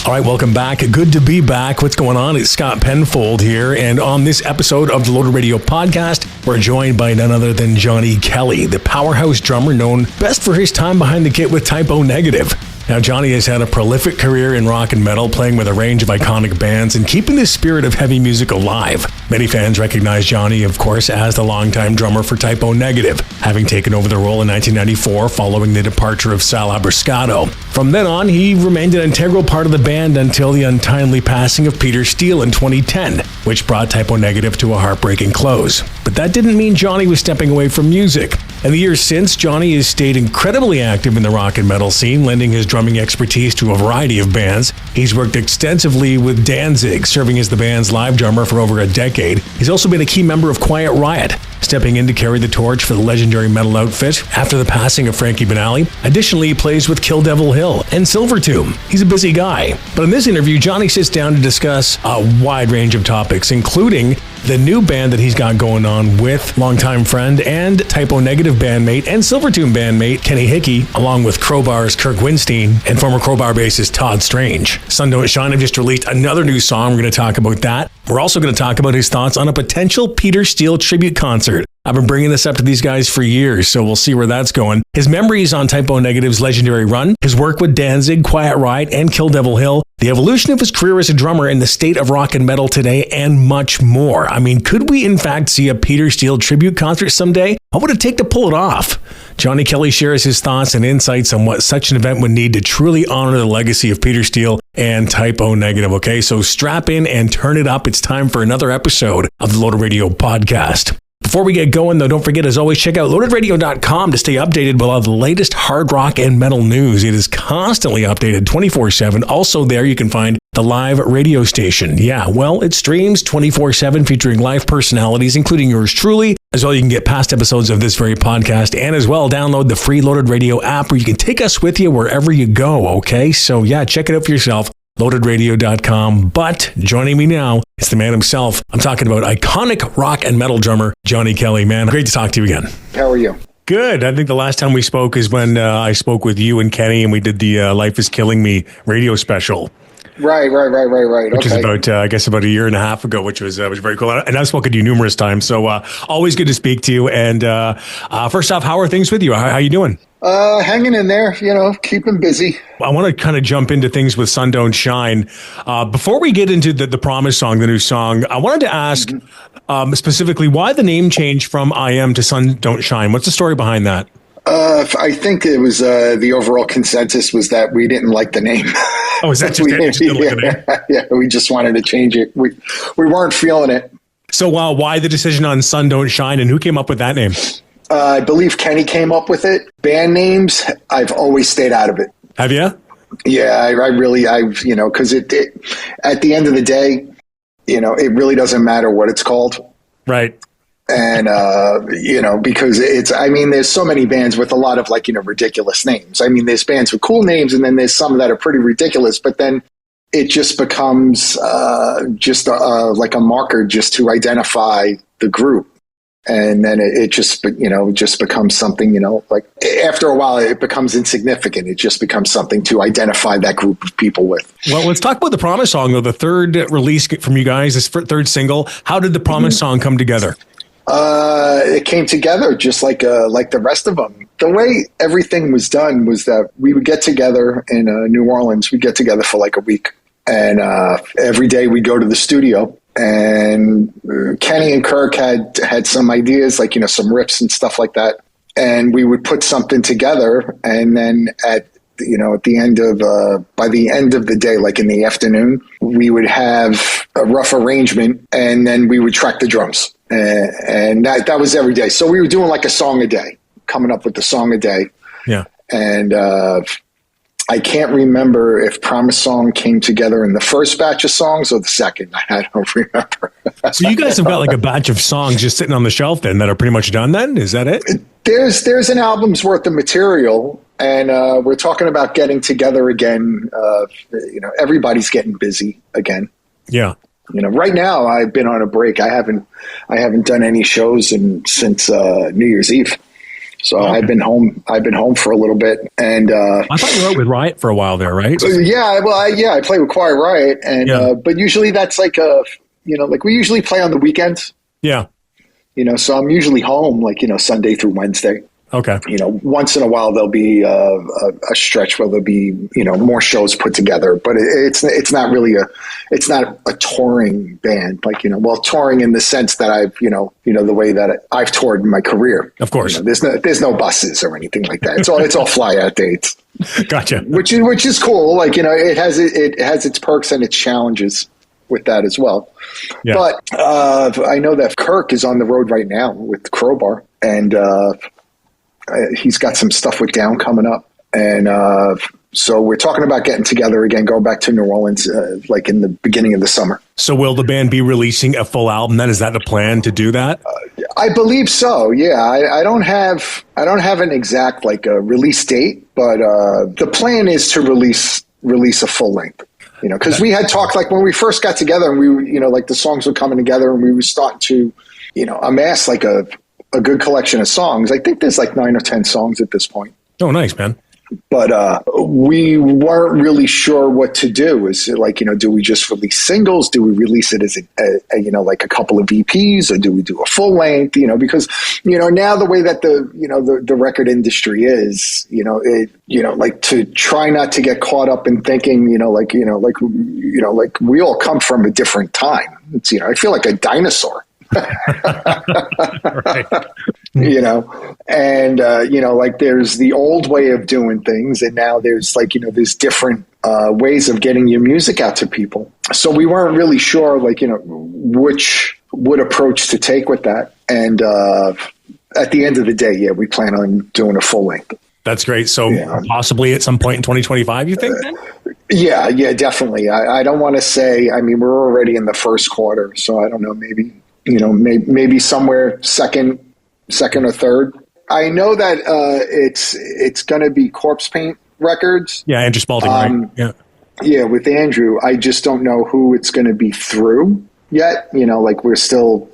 All right, welcome back. Good to be back. What's going on? It's Scott Penfold here. And on this episode of the Loaded Radio podcast, we're joined by none other than Johnny Kelly, the powerhouse drummer known best for his time behind the kit with Type O Negative. Now, Johnny has had a prolific career in rock and metal, playing with a range of iconic bands and keeping the spirit of heavy music alive. Many fans recognize Johnny, of course, as the longtime drummer for Type O Negative, having taken over the role in 1994 following the departure of Sal Abrascato. From then on, he remained an integral part of the band until the untimely passing of Peter Steele in 2010, which brought Type O Negative to a heartbreaking close. But that didn't mean Johnny was stepping away from music. In the years since, Johnny has stayed incredibly active in the rock and metal scene, lending his drumming expertise to a variety of bands. He's worked extensively with Danzig, serving as the band's live drummer for over a decade. He's also been a key member of Quiet Riot, stepping in to carry the torch for the legendary metal outfit after the passing of Frankie Banali. Additionally, he plays with Kill Devil Hill and Silvertomb. He's a busy guy. But in this interview, Johnny sits down to discuss a wide range of topics, including the new band that he's got going on with longtime friend and Type O Negative bandmate and Silvertomb bandmate Kenny Hickey, along with Crowbar's Kirk Winstein and former Crowbar bassist Todd Strange. Sun Don't Shine have just released another new song. We're going to talk about that. We're also going to talk about his thoughts on a potential Peter Steele tribute concert. I've been bringing this up to these guys for years, so we'll see where that's going. His memories on Type O Negative's legendary run, his work with Danzig, Quiet Riot, and Kill Devil Hill, the evolution of his career as a drummer in the state of rock and metal today, and much more. I mean, could we in fact see a Peter Steele tribute concert someday? What would it take to pull it off? Johnny Kelly shares his thoughts and insights on what such an event would need to truly honor the legacy of Peter Steele and Type O Negative. Okay, so strap in and turn it up. It's time for another episode of the Loaded Radio podcast. Before we get going, though, don't forget, as always, check out loadedradio.com to stay updated with all the latest hard rock and metal news. It is constantly updated 24/7. Also there, you can find the live radio station. Yeah, well, it streams 24/7, featuring live personalities, including yours truly. As well, you can get past episodes of this very podcast, and as well, download the free Loaded Radio app where you can take us with you wherever you go, okay? So yeah, check it out for yourself. loadedradio.com. But joining me now, it's the man himself. I'm talking about iconic rock and metal drummer, Johnny Kelly. Man, great to talk to you again. How are you? Good. I think the last time we spoke is when I spoke with you and Kenny, and we did the Life is Killing Me radio special. Right. Which is about, I guess, about a year and a half ago, which was very cool. And I've spoken to you numerous times, so always good to speak to you. And first off, how are things with you? How you doing? Hanging in there, keeping busy. I want to kind of jump into things with Sun Don't Shine. Before we get into the Promise song, the new song, I wanted to ask specifically why the name change from I Am to Sun Don't Shine. What's the story behind that? I think it was the overall consensus was that we didn't like the name. Oh, is that just it? Just didn't like the name? Yeah, we just wanted to change it. We weren't feeling it. So why the decision on Sun Don't Shine, and who came up with that name? I believe Kenny came up with it. Band names, I've always stayed out of it. Have you? Yeah, because it at the end of the day, it really doesn't matter what it's called. Right. And, because there's so many bands with a lot of ridiculous names. I mean, there's bands with cool names, and then there's some that are pretty ridiculous, but then it just becomes like a marker just to identify the group. And then it just becomes something, after a while, it becomes insignificant. It just becomes something to identify that group of people with. Well, let's talk about the Promise song, though. The third release from you guys, this third single. How did the Promise song come together? It came together just like the rest of them. The way everything was done was that we would get together in New Orleans. We'd get together for like a week. And every day we'd go to the studio. And Kenny and Kirk had some ideas, some riffs and stuff like that. And we would put something together. And then by the end of the day, like in the afternoon, we would have a rough arrangement, and then we would track the drums. And that was every day. So we were doing like a song a day, coming up with the song a day. Yeah. And I can't remember if Promise Song came together in the first batch of songs or the second. I don't remember. So you guys have got like a batch of songs just sitting on the shelf then that are pretty much done then? Is that it? There's an album's worth of material, and we're talking about getting together again. Everybody's getting busy again. Yeah. Right now I've been on a break. I haven't done any shows since New Year's Eve. So I've been home for a little bit, and I thought you were out with Riot for a while there, right? I play with Quiet Riot, and but usually that's like like we usually play on the weekends. Yeah. So I'm usually home Sunday through Wednesday. Okay. Once in a while there'll be a stretch where there'll be more shows put together, but it's not really it's not a touring band touring in the sense that I've the way that I've toured in my career. Of course, there's no buses or anything like that. It's all fly out dates. Gotcha. Which is cool. It has its perks and its challenges with that as well. Yeah. But I know that Kirk is on the road right now with Crowbar, and he's got some stuff with Down coming up. And so we're talking about getting together again, going back to New Orleans, in the beginning of the summer. So will the band be releasing a full album then? Is that the plan to do that? I believe so. Yeah. I don't have an exact release date, but the plan is to release a full length. Because we had talked when we first got together, and we the songs were coming together, and we were starting to amass a good collection of songs. I think there's 9 or 10 songs at this point. Oh, nice, man. But we weren't really sure what to do. Is do we just release singles? Do we release it as a couple of EPs, or do we do a full length? Because now the way that the record industry is, to try not to get caught up in thinking, we all come from a different time. It's I feel like a dinosaur. Right. And there's the old way of doing things, and now there's there's different ways of getting your music out to people. So we weren't really sure which approach to take with that. And at the end of the day, we plan on doing a full length. That's great. So possibly at some point in 2025, you think? Yeah, definitely. I don't want to say. I mean, we're already in the first quarter, so I don't know. Maybe maybe somewhere second or third. I know that it's going to be Corpse Paint Records. Yeah, Andrew Spalding, right? Yeah. Yeah, with Andrew. I just don't know who it's going to be through yet. We're still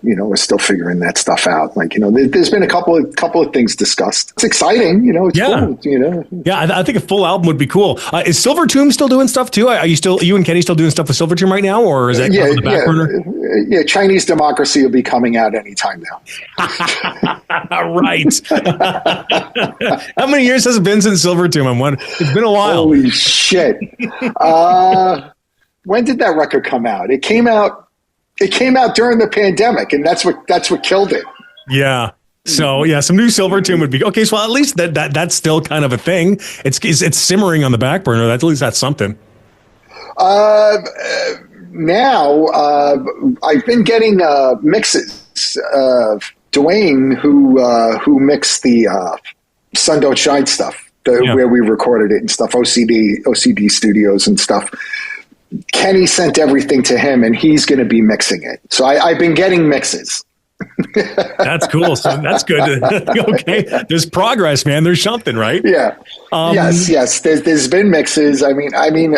figuring that stuff out. There's been a couple of things discussed. It's exciting, it's cool, Yeah, I think a full album would be cool. Is Silvertomb still doing stuff too? Are you and Kenny still doing stuff with Silvertomb right now, or is that on the back burner? Yeah, Chinese Democracy will be coming out anytime now. Right. How many years has it been since Silvertomb? It's been a while. Holy shit. When did that record come out? It came out during the pandemic, and that's what killed it. Yeah. So some new Silvertomb would be okay. So at least that's still kind of a thing. It's simmering on the back burner. At least that's something. Now I've been getting mixes. Dwayne, who mixed the Sun Don't Shine stuff, where we recorded it and stuff, OCD Studios and stuff. Kenny sent everything to him, and he's going to be mixing it. So I've been getting mixes. That's cool. So that's good. Okay. There's progress, man. There's something, right? Yeah. Yes. There's been mixes. I mean,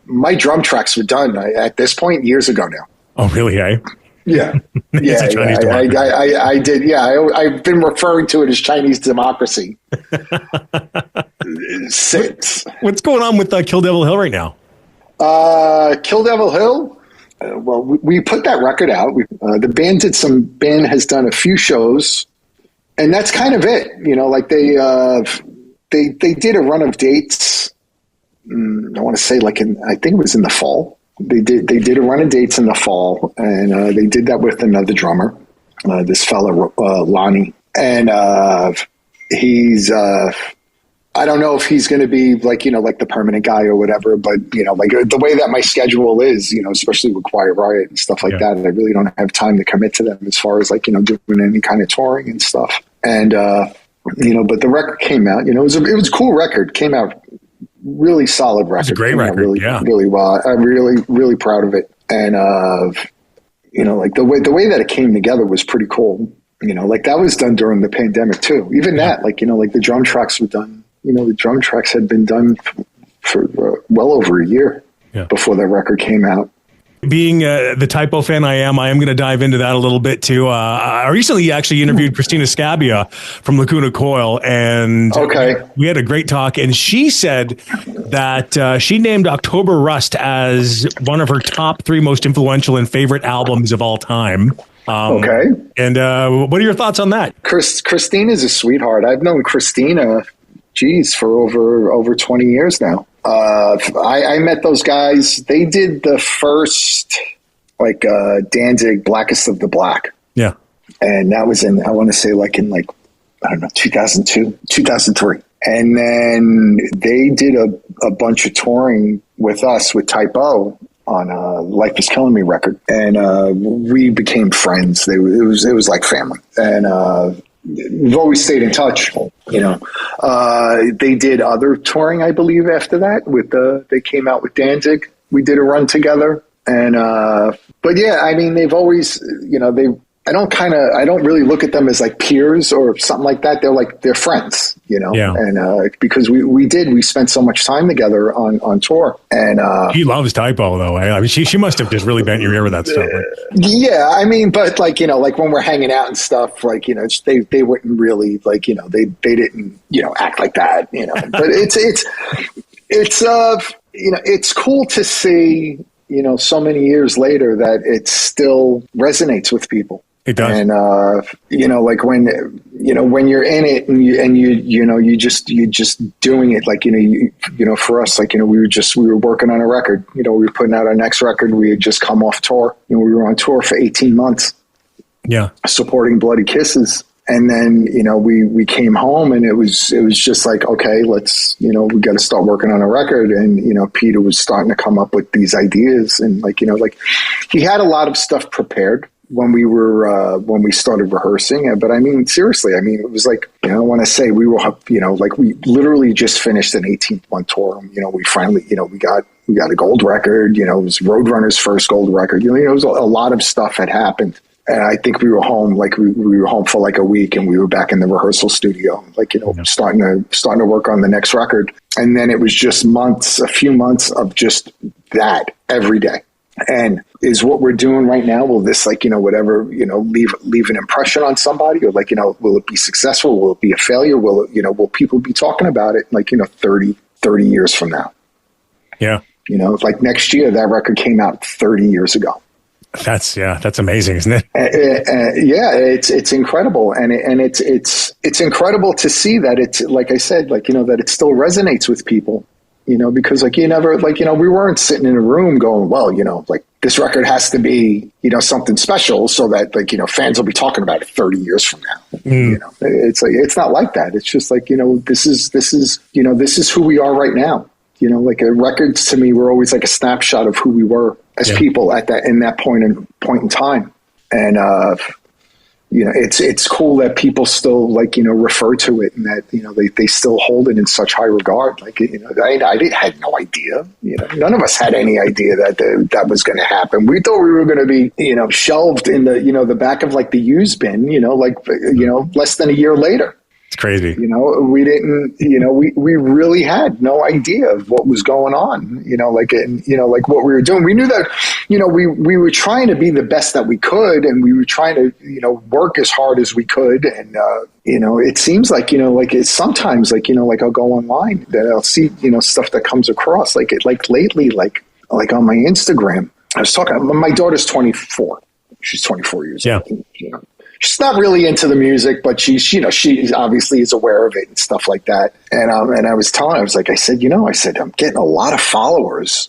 my drum tracks were done at this point years ago now. Oh, really? Eh? Yeah. I did. Yeah. I've been referring to it as Chinese Democracy. What's going on with Kill Devil Hill right now? Kill Devil Hill. Well, we put that record out. The band has done a few shows, and that's kind of it. They did a run of dates. I want to say I think it was in the fall. They did a run of dates in the fall, and they did that with another drummer, this fella Lonnie, and he's. I don't know if he's going to be the permanent guy or whatever, but the way that my schedule is, especially with Quiet Riot and stuff like that, I really don't have time to commit to them as far as doing any kind of touring and stuff. And but the record came out. It was a cool record. Came out really solid record. It's a great record. Really well. I'm really proud of it. And the way that it came together was pretty cool. That was done during the pandemic too. Even that, the drum tracks were done. The drum tracks had been done for well over a year before that record came out. Being the Typo fan I am going to dive into that a little bit too. I recently actually interviewed Christina Scabia from Lacuna Coil, and we had a great talk. And she said that she named October Rust as one of her top 3 most influential and favorite albums of all time. And what are your thoughts on that? Christina's a sweetheart. I've known Christina, for over 20 years now. I met those guys. They did the first Danzig Blackest of the Black. Yeah. And that was I want to say in 2002, 2003. And then they did a bunch of touring with us with Typo on Life Is Killing Me record. And we became friends. It was like family. And we've always stayed in touch, They did other touring, I believe, after that. They came out with Danzig. We did a run together, and but yeah, I mean, they've always, I don't really look at them as like peers or something like that. They're friends, Yeah. And because we spent so much time together on tour, and she loves Typo though. I mean, she must have just really bent your ear with that stuff. Yeah, I mean, but when we're hanging out and stuff, they wouldn't really they didn't act like that, But it's cool to see so many years later that it still resonates with people. It does. And when you're in it and you're just doing it, for us, we were working on a record, we were putting out our next record. We had just come off tour, we were on tour for 18 months. Yeah. Supporting Bloody Kisses. And then, we came home and it was just like, okay, let's, we got to start working on a record. And, Peter was starting to come up with these ideas and he had a lot of stuff prepared when we started rehearsing. But I mean, seriously, it was I want to say we were, we literally just finished an 18-month tour. We finally, we got a gold record, it was Roadrunner's first gold record. It was a lot of stuff had happened. And I think we were home, we were home for a week, and we were back in the rehearsal studio, starting to work on the next record. And then it was just a few months of just that every day. And is what we're doing right now, will this leave an impression on somebody, or will it be successful? Will it be a failure? Will it, will people be talking about it 30 years from now? Yeah. Next year, that record came out 30 years ago. That's amazing, isn't it? Yeah, it's incredible, and it's incredible to see that it's like I said, that it still resonates with people, because you never we weren't sitting in a room going, well, this record has to be something special so that fans will be talking about it 30 years from now. It's not like that. It's just this is who we are right now. Records to me were always like a snapshot of who we were as people in that point in time. And, it's cool that people still refer to it, and that, they still hold it in such high regard. I had no idea, none of us had any idea that was going to happen. We thought we were going to be, shelved in the back of the used bin, less than a year later. It's crazy. We didn't, we really had no idea of what was going on, what we were doing. We knew that, we were trying to be the best that we could, and we were trying to, work as hard as we could. And, it seems it's sometimes I'll go online that I'll see, stuff that comes across lately, on my Instagram. I was talking, my daughter's 24. She's 24 years old. She's not really into the music, but she obviously is aware of it and stuff like that. And I was telling her, I said, I'm getting a lot of followers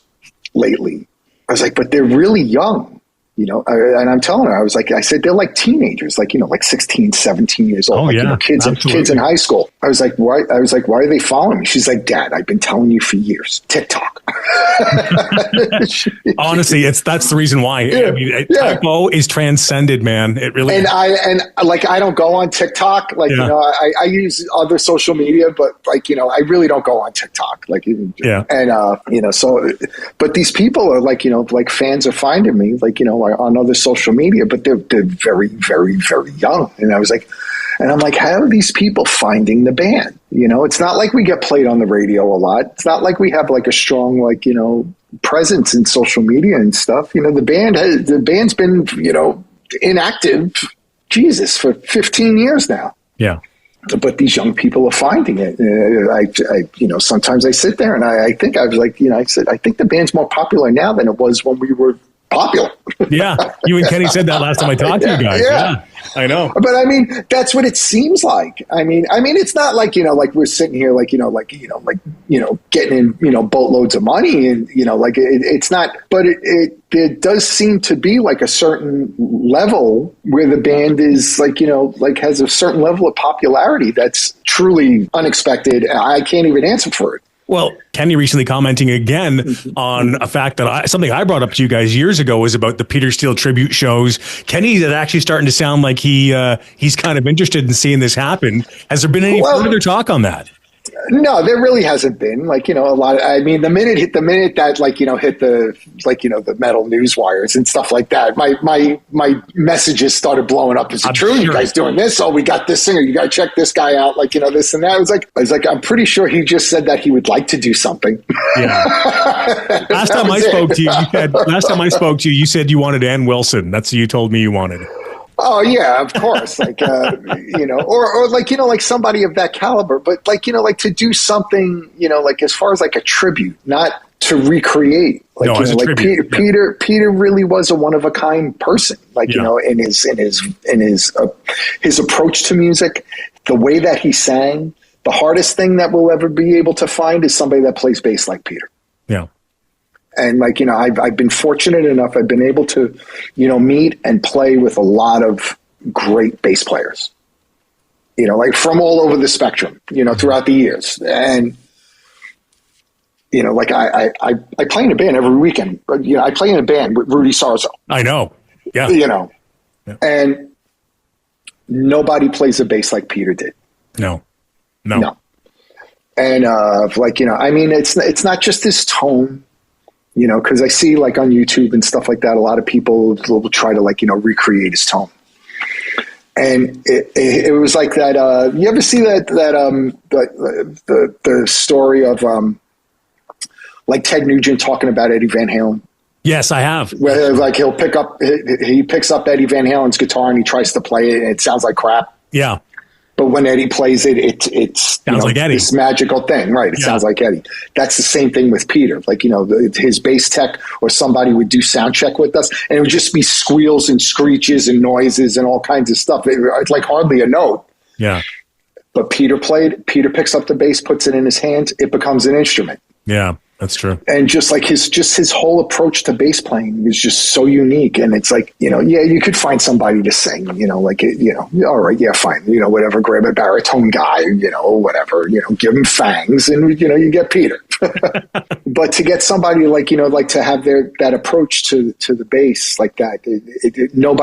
lately. I was but they're really young, and I'm telling her, I said, they're like teenagers, 16, 17 years old, kids in high school. I was why are they following me? She's like, Dad, I've been telling you for years, TikTok. Honestly, that's the reason why. Typo is transcended, man. It really is. I don't go on TikTok. I use other social media, but I really don't go on TikTok. So, but these people are fans are finding me, on other social media, but they're very, very, very young. And I was And I'm like, how are these people finding the band? You know, it's not like we get played on the radio a lot. It's not like we have like a strong, like, you know, presence in social media and stuff. You know, the band's been, you know, inactive, Jesus, for 15 years now. Yeah. But these young people are finding it. I you know, sometimes I sit there and I think I was like, you know, I said, I think the band's more popular now than it was when we were popular. Yeah. You and Kenny said that last time I talked to you guys. Yeah. I know. But I mean, that's what it seems like. I mean, it's not like, you know, like we're sitting here, like, you know, getting in, you know, boatloads of money and, you know, like it's not, but it does seem to be like a certain level where the band is like, you know, like has a certain level of popularity that's truly unexpected. I can't even answer for it. Well, Kenny recently commenting again on a fact that something I brought up to you guys years ago was about the Peter Steele tribute shows. Kenny is actually starting to sound like he's kind of interested in seeing this happen. Has there been any further talk on that? No, there really hasn't been. Like, you know, a lot. I mean, the minute that, like, you know, hit the, like, you know, the metal news wires and stuff like that, my messages started blowing up. Is it true? Sure. You guys doing this? Oh, we got this singer. You got to check this guy out. Like, you know, this and that. I was like, I'm pretty sure he just said that he would like to do something. Yeah. Last time I spoke to you, you said you wanted Ann Wilson. That's what you told me you wanted. Oh yeah, of course. Like, you know, or like, you know, like somebody of that caliber, but like, you know, like to do something, you know, like as far as like a tribute, not to recreate. Like, no, you know, like Peter really was a one of a kind person. Like, you know, in his approach to music, the way that he sang. The hardest thing that we'll ever be able to find is somebody that plays bass like Peter. Yeah. And like, you know, I've been fortunate enough. I've been able to, you know, meet and play with a lot of great bass players, you know, like from all over the spectrum, you know, throughout the years. And, you know, like I play in a band every weekend, but, you know, I play in a band with Rudy Sarzo. I know. Yeah. You know, and nobody plays a bass like Peter did. No. And, like, you know, I mean, it's not just his tone. You know, because I see like on YouTube and stuff like that, a lot of people will try to like, you know, recreate his tone. And it was like that. You ever see the story of like Ted Nugent talking about Eddie Van Halen? Yes, I have. Where like he picks up Eddie Van Halen's guitar and he tries to play it and it sounds like crap. Yeah. But when Eddie plays it, it sounds like Eddie. This magical thing, right? It sounds like Eddie. That's the same thing with Peter. Like, you know, his bass tech or somebody would do sound check with us, and it would just be squeals and screeches and noises and all kinds of stuff. It's like hardly a note. Yeah. But Peter picks up the bass, puts it in his hands, it becomes an instrument. Yeah. That's true. And just like his whole approach to bass playing is just so unique. And it's like, you know, yeah, you could find somebody to sing, you know, like, you know, all right, yeah, fine. You know, whatever, grab a baritone guy, you know, whatever, you know, give him fangs and, you know, you get Peter. But to get somebody like, you know, like to have that approach to the bass like that, no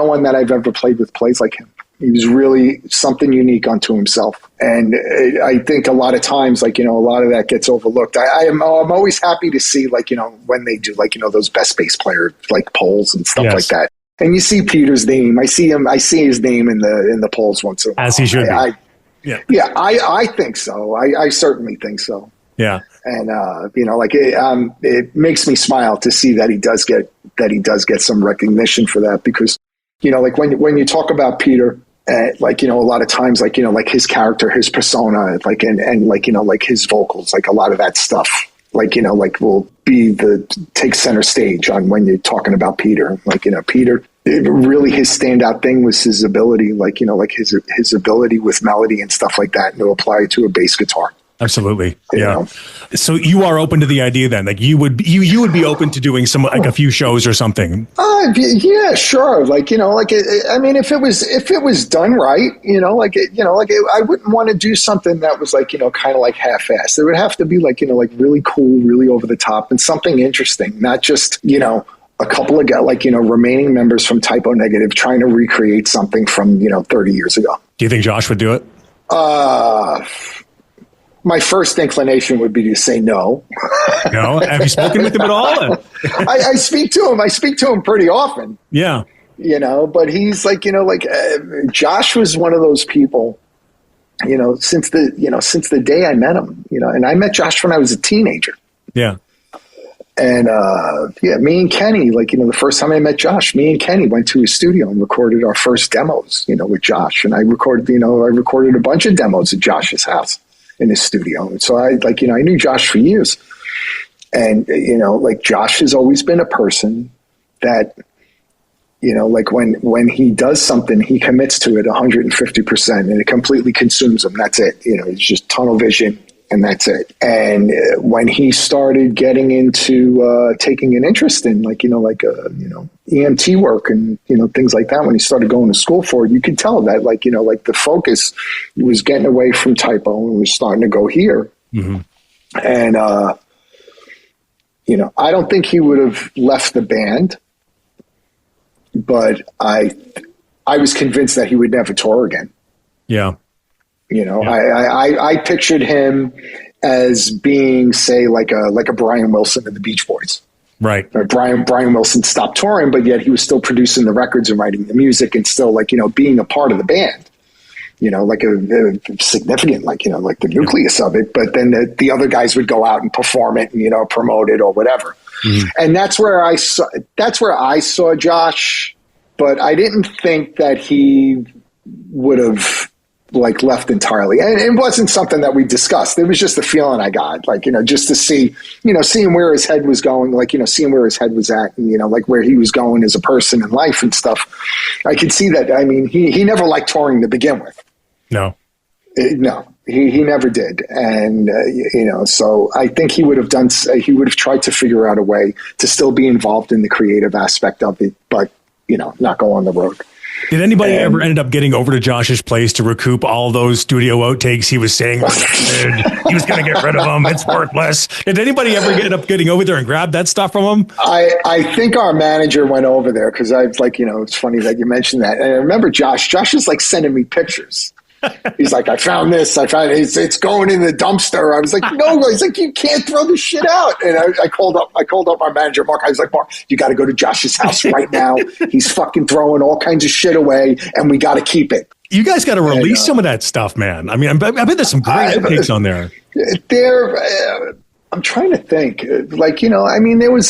one that I've ever played with plays like him. He was really something unique unto himself. And I think a lot of times, like, you know, a lot of that gets overlooked. I'm always happy to see, like, you know, when they do, like, you know, those best bass player, like, polls and stuff like that. And you see Peter's name. I see his name in the polls once in a while. As he should be. I think so. I certainly think so. Yeah. And, you know, like, it makes me smile to see that he does get some recognition for that, because, you know, like when you talk about Peter, like, you know, a lot of times, like, you know, like his character, his persona, like, and like, you know, like his vocals, like a lot of that stuff, like, you know, like will take center stage on when you're talking about Peter. Like, you know, Peter, really his standout thing was his ability, like, you know, like his ability with melody and stuff like that, and to apply it to a bass guitar. Absolutely. You yeah. know? So you are open to the idea then, like you would be open to doing some, like a few shows or something. Yeah, sure. Like, you know, like, I mean, if it was done right, you know, like, I wouldn't want to do something that was like, you know, kind of like half-assed. It would have to be like, you know, like really cool, really over the top and something interesting, not just, you know, a couple of like, you know, remaining members from Typo Negative trying to recreate something from, you know, 30 years ago. Do you think Josh would do it? My first inclination would be to say no. No? Have you spoken with him at all? I speak to him. I speak to him pretty often. Yeah. but he's like, Josh was one of those people, since the day I met him, and I met Josh when I was a teenager. Yeah. And, me and Kenny, the first time I met Josh, me and Kenny went to his studio and recorded our first demos, with Josh. And I recorded a bunch of demos at Josh's house in his studio. And so I knew Josh for years. And, Josh has always been a person that, when he does something, he commits to it 150% and it completely consumes him. That's it. It's just tunnel vision. And that's it. And when he started getting into taking an interest in EMT work and, things like that, when he started going to school for it, you could tell that the focus was getting away from typo and was starting to go here. Mm-hmm. And, I don't think he would have left the band, but I was convinced that he would never tour again. Yeah. I pictured him as being, say, like a Brian Wilson in the Beach Boys. Right. Brian Wilson stopped touring, but yet he was still producing the records and writing the music and still being a part of the band, a significant, the nucleus of it. But then the other guys would go out and perform it and, promote it or whatever. Mm-hmm. And that's where I saw Josh, but I didn't think that he would have left entirely. And it wasn't something that we discussed. It was just the feeling I got, just to see, seeing where his head was going, seeing where his head was at and, where he was going as a person in life and stuff. I could see that. I mean, he never liked touring to begin with. No. No, he never did. And, so I think he would have tried to figure out a way to still be involved in the creative aspect of it, but, not go on the road. Did anybody ever end up getting over to Josh's place to recoup all those studio outtakes he was saying he was going to get rid of them? It's worthless. Did anybody ever end up getting over there and grab that stuff from him? I think our manager went over there because it's funny that you mentioned that. And I remember Josh. Josh is sending me pictures. He's like, I found this. It's going in the dumpster. I was like, no. He's like, you can't throw this shit out. And I called up my manager, Mark. I was like, Mark, you got to go to Josh's house right now. He's fucking throwing all kinds of shit away, and we got to keep it. You guys got to release some of that stuff, man. I mean, I bet there's some great takes on there. I'm trying to think. There was,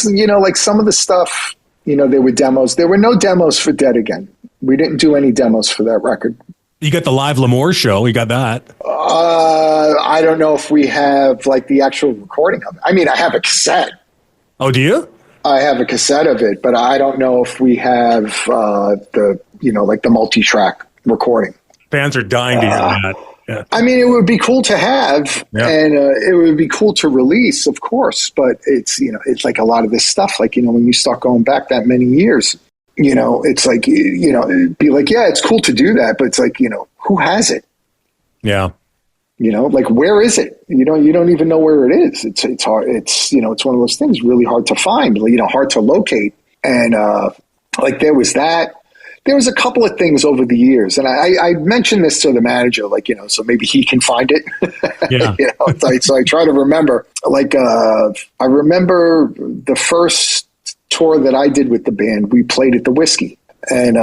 some of the stuff. There were demos. There were no demos for Dead Again. We didn't do any demos for that record. You got the live L'Amour show. You got that. I don't know if we have the actual recording of it. I mean, I have a cassette. Oh, do you? I have a cassette of it, but I don't know if we have the multi-track recording. Fans are dying to hear that. Yeah. I mean, it would be cool to have, and it would be cool to release, of course. But it's it's like a lot of this stuff. When you start going back that many years. It's it'd be it's cool to do that, but it's who has it? Yeah. Where is it? You don't even know where it is. It's hard. It's one of those things really hard to find, hard to locate. And, there was that. There was a couple of things over the years, and I mentioned this to the manager, so maybe he can find it. Yeah. So I try to remember, I remember the first tour that I did with the band, we played at the Whiskey, and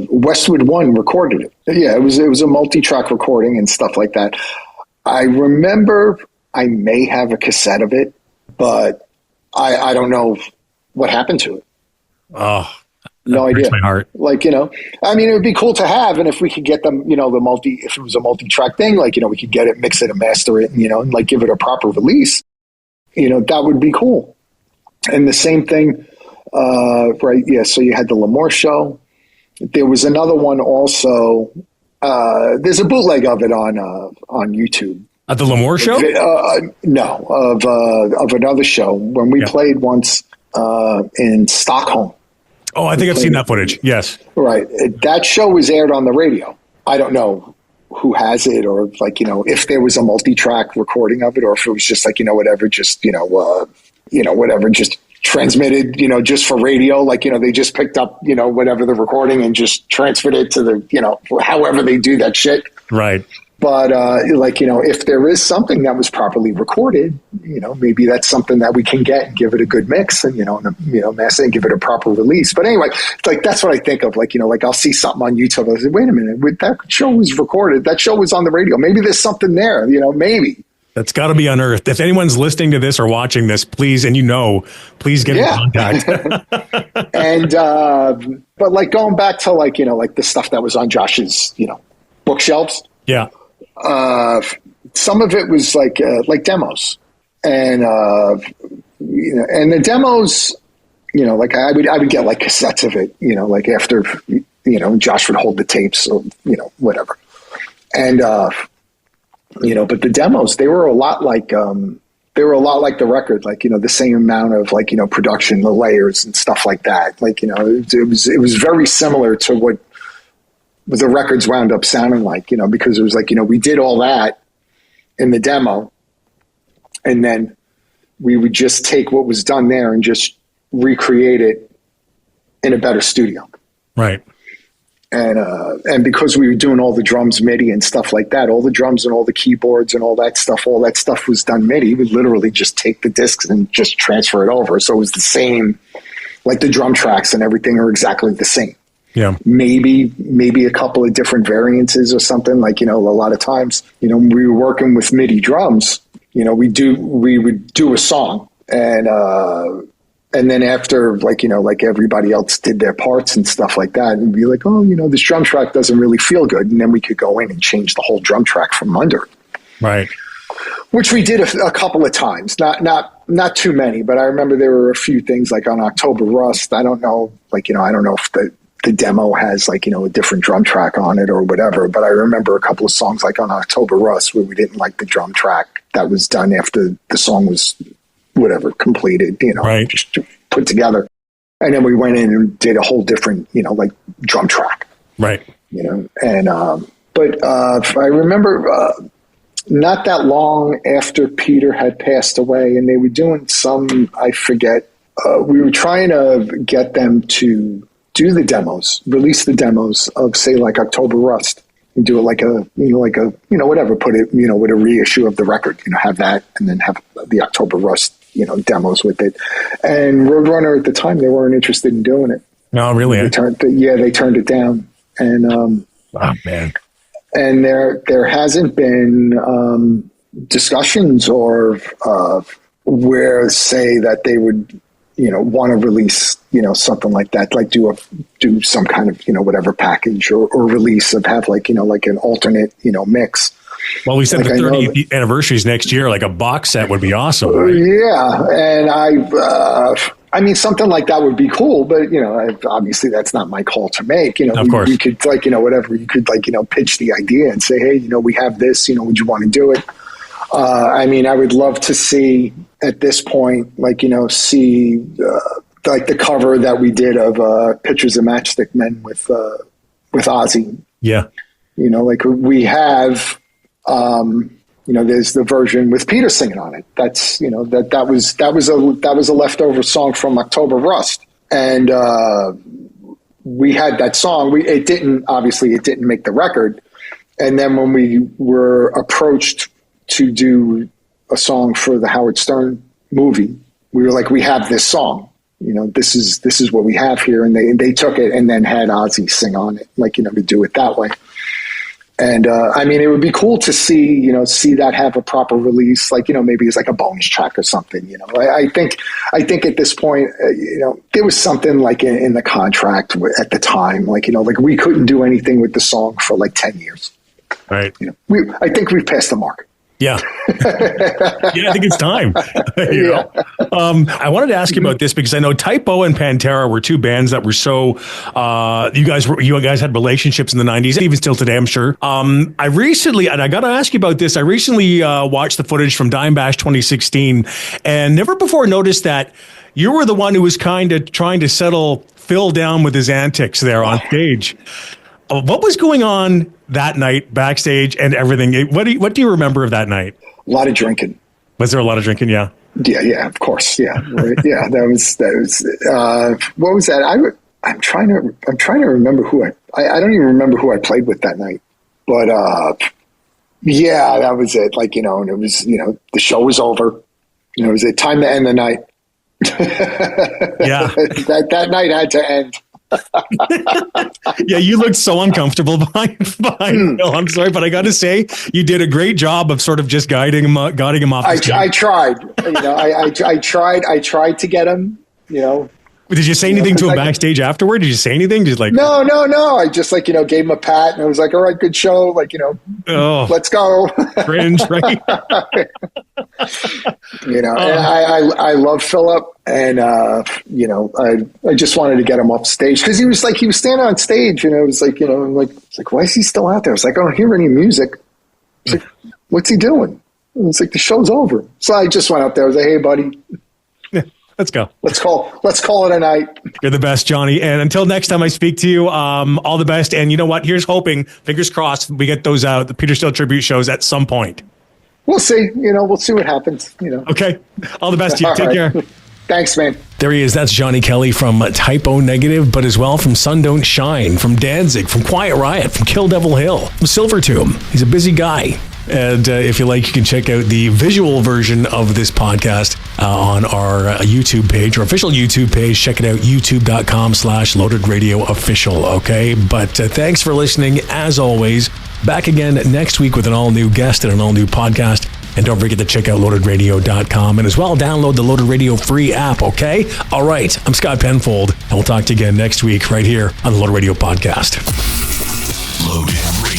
Westwood One recorded it. Yeah, it was a multi-track recording and stuff like that. I remember I may have a cassette of it, but I don't know what happened to it. Oh, no idea. My heart. It would be cool to have, and if we could get them, if it was a multi-track thing, we could get it, mix it, and master it, and give it a proper release. That would be cool. And the same thing. Right. Yeah. So you had the L'Amour show. There was another one also. There's a bootleg of it on YouTube. At the L'Amour show? No, of another show when we played once in Stockholm. Oh, I think I've seen that footage. Yes. Right. That show was aired on the radio. I don't know who has it, or if there was a multi-track recording of it, or if it was just whatever, just whatever, just transmitted, just for radio, they just picked up, whatever the recording and just transferred it to the, however they do that shit. Right. But like, if there is something that was properly recorded, maybe that's something that we can get and give it a good mix and, master and give it a proper release. But anyway, like, that's what I think of. Like, like I'll see something on YouTube. I say, wait a minute, that show was recorded. That show was on the radio. Maybe there's something there, maybe. That's got to be unearthed. If anyone's listening to this or watching this, please, and please get in contact. And, but like going back to like, like the stuff that was on Josh's, bookshelves. Yeah. Some of it was like demos, and and the demos, like I would get like cassettes of it, like after, Josh would hold the tapes or, whatever. And, but the demos, they were a lot like the record, like, the same amount of like, production, the layers and stuff like that. Like, it was very similar to what the records wound up sounding like, because it was like, we did all that in the demo, and then we would just take what was done there and just recreate it in a better studio. Right. And because we were doing all the drums MIDI and stuff like that, all the drums and all the keyboards and all that stuff was done MIDI. We would just take the discs and just transfer it over. So it was the same, like the drum tracks and everything are exactly the same. Yeah. Maybe a couple of different variances or something, like, a lot of times, when we were working with MIDI drums, we would do a song and then after, like, like everybody else did their parts and stuff like that, and be like, oh, this drum track doesn't really feel good. And then we could go in and change the whole drum track from under. Right. Which we did a couple of times, not too many, but I remember there were a few things like on October Rust. I don't know, like, I don't know if the demo has like, a different drum track on it or whatever. But I remember a couple of songs like on October Rust where we didn't like the drum track that was done after the song was whatever completed, right, just put together. And then we went in and did a whole different, like drum track. Right. And, but I remember not that long after Peter had passed away and they were doing some, I forget, we were trying to get them to do the demos, release the demos of, say, like October Rust, and do it like whatever, put it, with a reissue of the record, have that, and then have the October Rust, demos with it. And Roadrunner at the time, they weren't interested in doing it. No, really? They turned it down. And, oh man. And there hasn't been, discussions or, where say that they would, want to release, something like that, like do some kind of, whatever package or release of have like, like an alternate, mix. Well, we said like the 30th anniversary is next year, like a box set would be awesome. Right? Yeah. And I mean, something like that would be cool, but, obviously that's not my call to make, of course. You could like, whatever, you could like, pitch the idea and say, hey, we have this, would you want to do it? I mean, I would love to see at this point, like, see like the cover that we did of Pictures of Matchstick Men with Ozzy. Yeah. Like we have, there's the version with Peter singing on it. That's, that was a leftover song from October Rust. And we had that song. It didn't make the record. And then when we were approached to do a song for the Howard Stern movie, we were like, we have this song, this is what we have here. And they took it and then had Ozzy sing on it, like, to do it that way. And, I mean, it would be cool to see that have a proper release, like, maybe it's like a bonus track or something, I think at this point, there was something like in the contract at the time, like, like we couldn't do anything with the song for like 10 years. Right. I think we've passed the mark. Yeah. Yeah, I think it's time. I wanted to ask you about this because I know Typo and Pantera were two bands that were so, you guys had relationships in the 90s, even still today, I'm sure. I recently, and I got to ask you about this, I recently watched the footage from Dime Bash 2016 and never before noticed that you were the one who was kind of trying to settle Phil down with his antics there on stage. What was going on that night backstage and everything? What do you remember of that night? A lot of drinking. Was there a lot of drinking? Yeah. Yeah, of course. Yeah. Right. Yeah. That was, what was that? I'm trying to remember who I don't even remember who I played with that night, but, Yeah, that was it. Like, and it was, the show was over. It was a time to end the night. Yeah. that night had to end. Yeah, you looked so uncomfortable behind Phil. I'm sorry, but I got to say, you did a great job of sort of just guiding him off. I tried. I tried to get him. Did you say anything to him backstage afterward? Did you say anything? Just like no. I just gave him a pat, and I was like, "All right, good show." Let's go. Cringe, right? And I love Philip, and I just wanted to get him off stage because he was standing on stage, and I was like, why is he still out there? It's like I don't hear any music. It's like, what's he doing? And it's like the show's over. So I just went up there. I was like, hey, buddy. Let's go. Let's call it a night. You're the best, Johnny. And until next time I speak to you, all the best. And you know what? Here's hoping, fingers crossed, we get those the Peter Steele tribute shows at some point. We'll see. We'll see what happens. Okay. All the best to you. Take care. Thanks, man. There he is. That's Johnny Kelly from Typo Negative, but as well from Sun Don't Shine, from Danzig, from Quiet Riot, from Kill Devil Hill, from Silvertomb. He's a busy guy. And if you like, you can check out the visual version of this podcast on our YouTube page, our official YouTube page. Check it out, youtube.com/loadedradioofficial. Okay. But thanks for listening. As always, back again next week with an all new guest and an all new podcast. And don't forget to check out loadedradio.com and as well download the Loaded Radio free app. Okay. All right. I'm Scott Penfold and we'll talk to you again next week right here on the Loaded Radio podcast. Loaded Radio.